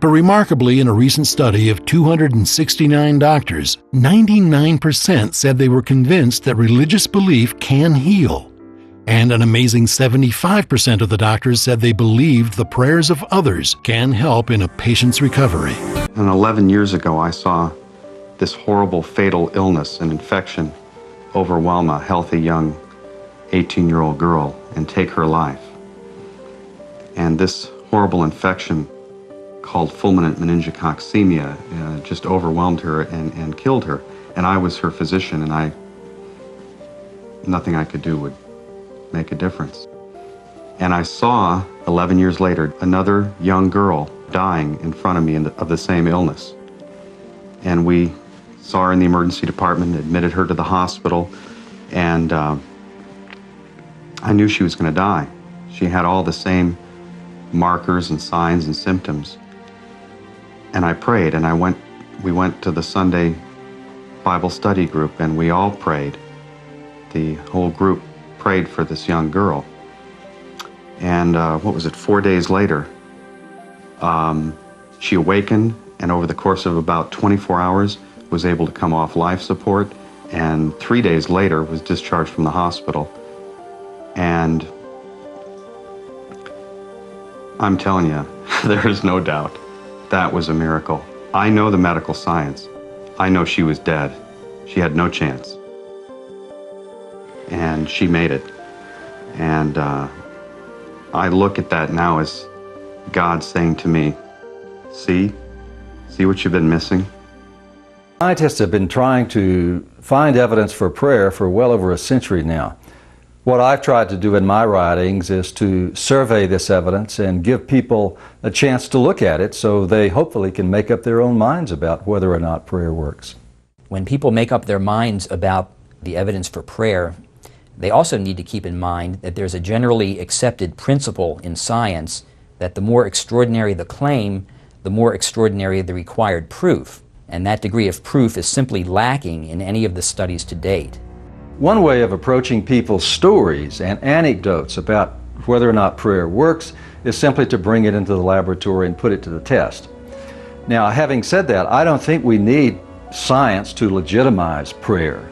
But remarkably, in a recent study of 269 doctors, 99% said they were convinced that religious belief can heal. And an amazing 75% of the doctors said they believed the prayers of others can help in a patient's recovery. And 11 years ago, I saw this horrible, fatal illness and infection overwhelm a healthy young 18-year-old girl and take her life. And this horrible infection called fulminant meningococcemia just overwhelmed her and killed her. And I was her physician, and nothing I could do would make a difference. And I saw, 11 years later, another young girl dying in front of me of the same illness. And we saw her in the emergency department, admitted her to the hospital, and I knew she was going to die. She had all the same markers and signs and symptoms. And I prayed, and we went to the Sunday Bible study group, and we all prayed. The whole group prayed for this young girl. And 4 days later, she awakened, and over the course of about 24 hours, was able to come off life support, and 3 days later was discharged from the hospital. And I'm telling you, there is no doubt that was a miracle. I know the medical science. I know she was dead. She had no chance. And she made it. And I look at that now as God saying to me, see what you've been missing? Scientists have been trying to find evidence for prayer for well over a century now. What I've tried to do in my writings is to survey this evidence and give people a chance to look at it so they hopefully can make up their own minds about whether or not prayer works. When people make up their minds about the evidence for prayer, they also need to keep in mind that there's a generally accepted principle in science that the more extraordinary the claim, the more extraordinary the required proof. And that degree of proof is simply lacking in any of the studies to date. One way of approaching people's stories and anecdotes about whether or not prayer works is simply to bring it into the laboratory and put it to the test. Now, having said that, I don't think we need science to legitimize prayer.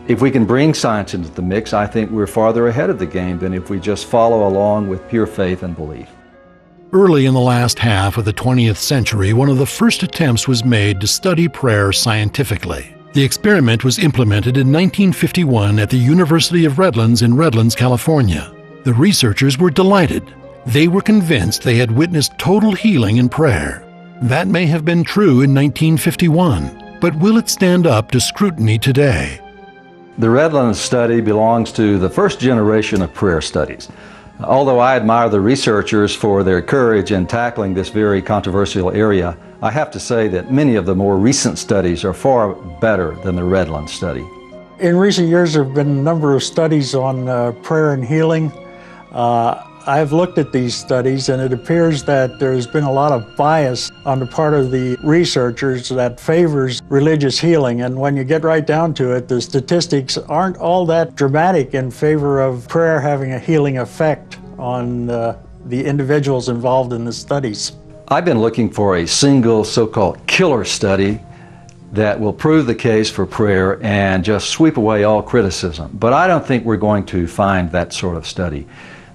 If we can bring science into the mix, I think we're farther ahead of the game than if we just follow along with pure faith and belief. Early in the last half of the 20th century, one of the first attempts was made to study prayer scientifically. The experiment was implemented in 1951 at the University of Redlands in Redlands, California. The researchers were delighted. They were convinced they had witnessed total healing in prayer. That may have been true in 1951, but will it stand up to scrutiny today? The Redlands study belongs to the first generation of prayer studies. Although I admire the researchers for their courage in tackling this very controversial area, I have to say that many of the more recent studies are far better than the Redlands study. In recent years, there have been a number of studies on prayer and healing. I've looked at these studies, and it appears that there's been a lot of bias on the part of the researchers that favors religious healing. And when you get right down to it, the statistics aren't all that dramatic in favor of prayer having a healing effect on the individuals involved in the studies. I've been looking for a single so-called killer study that will prove the case for prayer and just sweep away all criticism. But I don't think we're going to find that sort of study.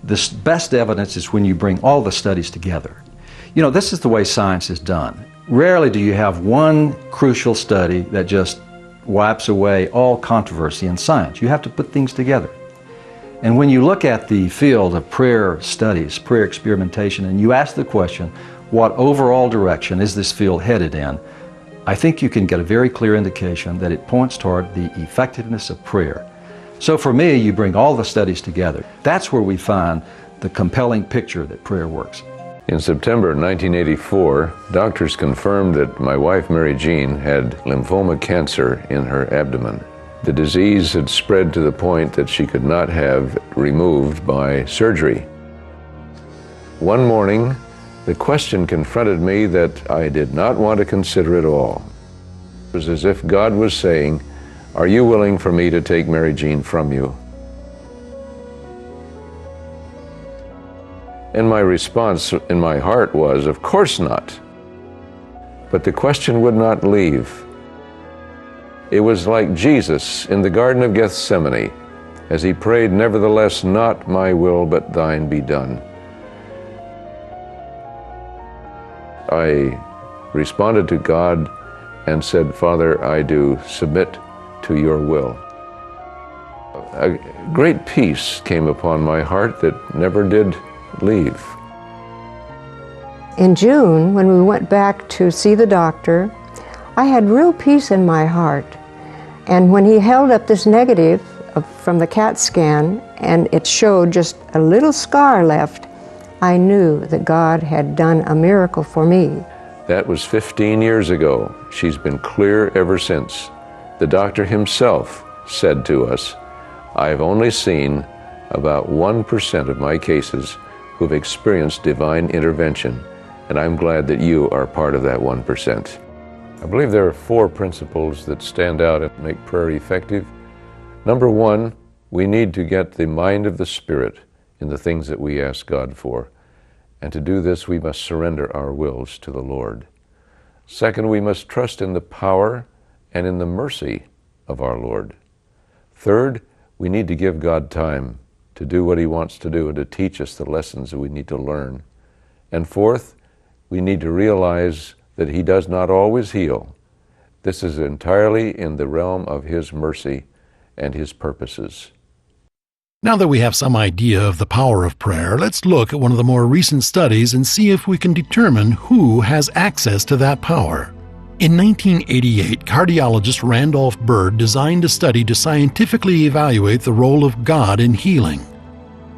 The best evidence is when you bring all the studies together. You know, this is the way science is done. Rarely do you have one crucial study that just wipes away all controversy in science. You have to put things together. And when you look at the field of prayer studies, prayer experimentation, and you ask the question, what overall direction is this field headed in? I think you can get a very clear indication that it points toward the effectiveness of prayer. So for me, you bring all the studies together. That's where we find the compelling picture that prayer works. In September 1984, doctors confirmed that my wife, Mary Jean, had lymphoma cancer in her abdomen. The disease had spread to the point that she could not have removed by surgery. One morning, the question confronted me that I did not want to consider at all. It was as if God was saying, "Are you willing for me to take Mary Jean from you?" And my response in my heart was, "Of course not." but the question would not leave. It was like Jesus in the Garden of Gethsemane, as he prayed, "Nevertheless, not my will, but thine be done." I responded to God and said, "Father, I do submit to your will." A great peace came upon my heart that never did leave. In June, when we went back to see the doctor, I had real peace in my heart. And when he held up this negative from the CAT scan and it showed just a little scar left, I knew that God had done a miracle for me. That was 15 years ago. She's been clear ever since. The doctor himself said to us, "I've only seen about 1% of my cases who've experienced divine intervention, and I'm glad that you are part of that 1%. I believe there are 4 principles that stand out and make prayer effective. Number 1, we need to get the mind of the Spirit in the things that we ask God for. And to do this, we must surrender our wills to the Lord. Second, we must trust in the power and in the mercy of our Lord. Third, we need to give God time to do what He wants to do and to teach us the lessons that we need to learn. And fourth, we need to realize that He does not always heal. This is entirely in the realm of His mercy and His purposes. Now that we have some idea of the power of prayer, let's look at one of the more recent studies and see if we can determine who has access to that power. In 1988, cardiologist Randolph Bird designed a study to scientifically evaluate the role of God in healing.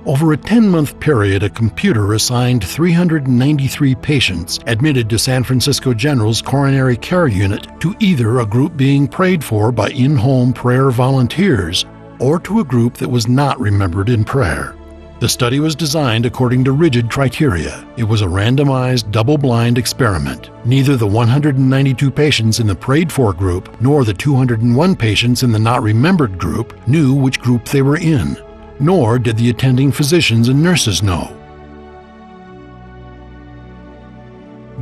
Over a 10-month period, a computer assigned 393 patients admitted to San Francisco General's coronary care unit to either a group being prayed for by in-home prayer volunteers or to a group that was not remembered in prayer. The study was designed according to rigid criteria. It was a randomized, double-blind experiment. Neither the 192 patients in the prayed-for group nor the 201 patients in the not-remembered group knew which group they were in, nor did the attending physicians and nurses know.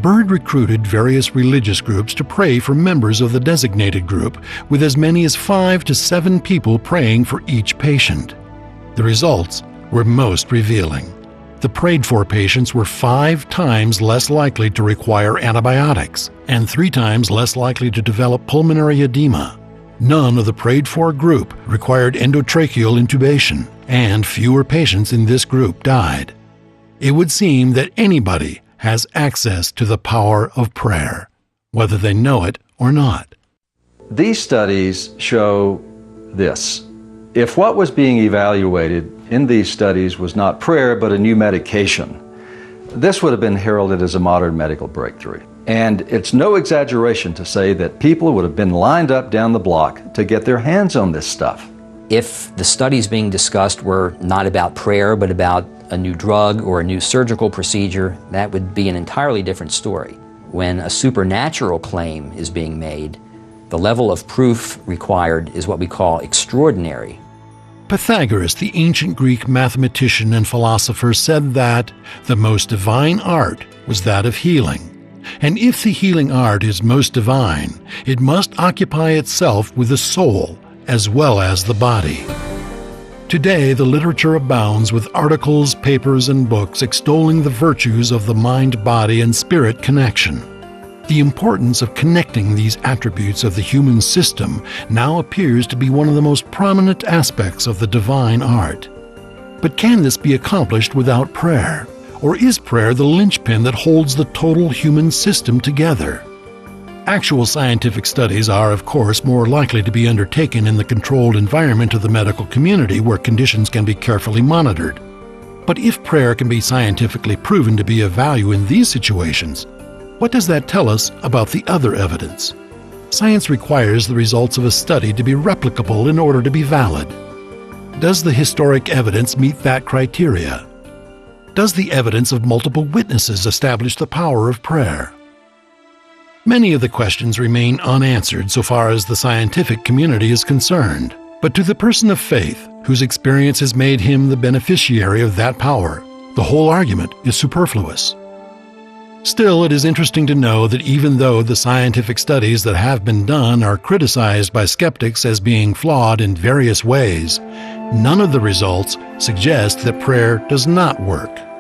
Bird recruited various religious groups to pray for members of the designated group, with as many as 5 to 7 people praying for each patient. The results were most revealing. The prayed-for patients were 5 times less likely to require antibiotics and 3 times less likely to develop pulmonary edema. None of the prayed-for group required endotracheal intubation, and fewer patients in this group died. It would seem that anybody has access to the power of prayer, whether they know it or not. These studies show this. If what was being evaluated in these studies was not prayer but a new medication, this would have been heralded as a modern medical breakthrough. And it's no exaggeration to say that people would have been lined up down the block to get their hands on this stuff. If the studies being discussed were not about prayer but about a new drug or a new surgical procedure, that would be an entirely different story. When a supernatural claim is being made, the level of proof required is what we call extraordinary. Pythagoras, the ancient Greek mathematician and philosopher, said that the most divine art was that of healing. And if the healing art is most divine, it must occupy itself with the soul as well as the body. Today, the literature abounds with articles, papers, and books extolling the virtues of the mind-body and spirit connection. The importance of connecting these attributes of the human system now appears to be one of the most prominent aspects of the divine art. But can this be accomplished without prayer? Or is prayer the linchpin that holds the total human system together? Actual scientific studies are, of course, more likely to be undertaken in the controlled environment of the medical community where conditions can be carefully monitored. But if prayer can be scientifically proven to be of value in these situations, what does that tell us about the other evidence? Science requires the results of a study to be replicable in order to be valid. Does the historic evidence meet that criteria? Does the evidence of multiple witnesses establish the power of prayer? Many of the questions remain unanswered so far as the scientific community is concerned. But to the person of faith, whose experience has made him the beneficiary of that power, the whole argument is superfluous. Still, it is interesting to know that even though the scientific studies that have been done are criticized by skeptics as being flawed in various ways, none of the results suggest that prayer does not work.